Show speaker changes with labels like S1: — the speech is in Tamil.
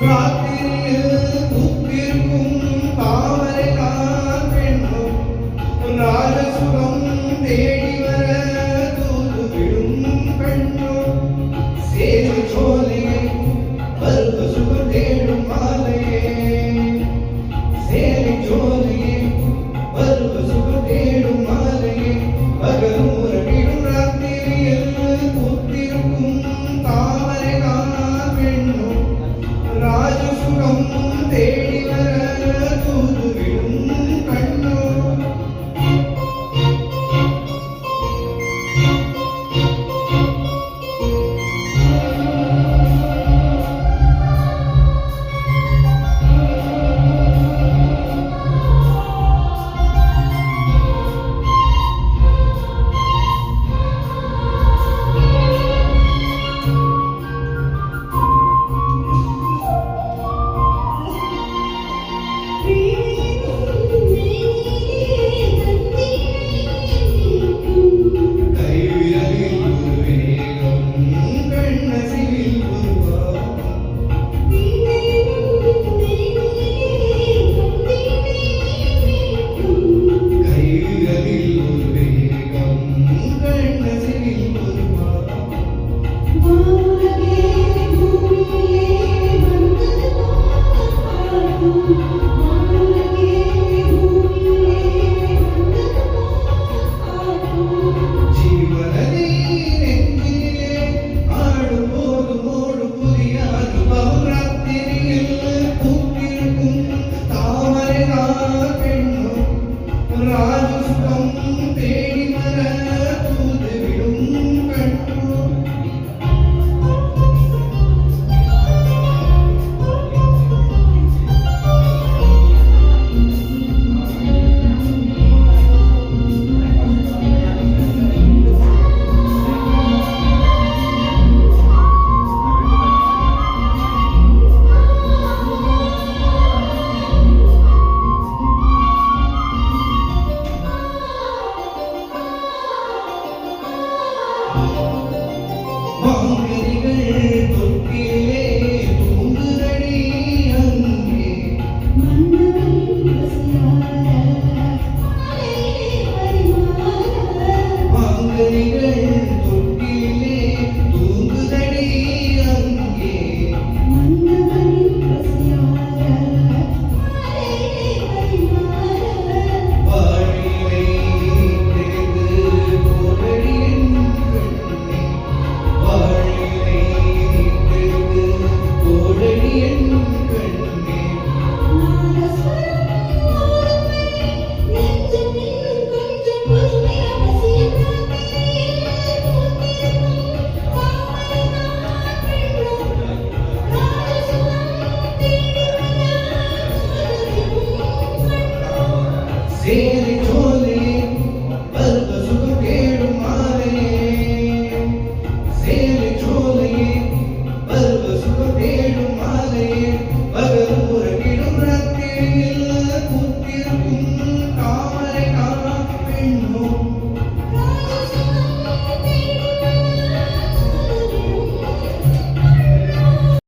S1: ராத்திரியில் பூத்திருக்கும் தாமரை பெண்ணும் ராஜசுகம் தேடி வர தூதுவிடும் பெண்ணும் சேரி சோலையை பருவ சுகம் தேடும் மாலையே சேரி சோலையை பருவ சுகம் தேடும் மாலையே பகலும் உறவிடும் ராத்திரியில் பூத்திருக்கும் தாமரை பெண்ணும் ராஜசுகம் தேடி வர தூதுவிடும் கண்ணோ ராஜசுகம் தேடி வர தூதுவிடும் கண்ணோ மாங்கனிகள் தொட்டிலே தூங்குதடி அங்கே மாங்கனிகள் தொட்டிலே தூங்குதடி அங்கே வாழிலை தெரிந்து போரடி என் கண்ணே வாழிலை தெரிந்து போரடி என் கண்ணே சேரி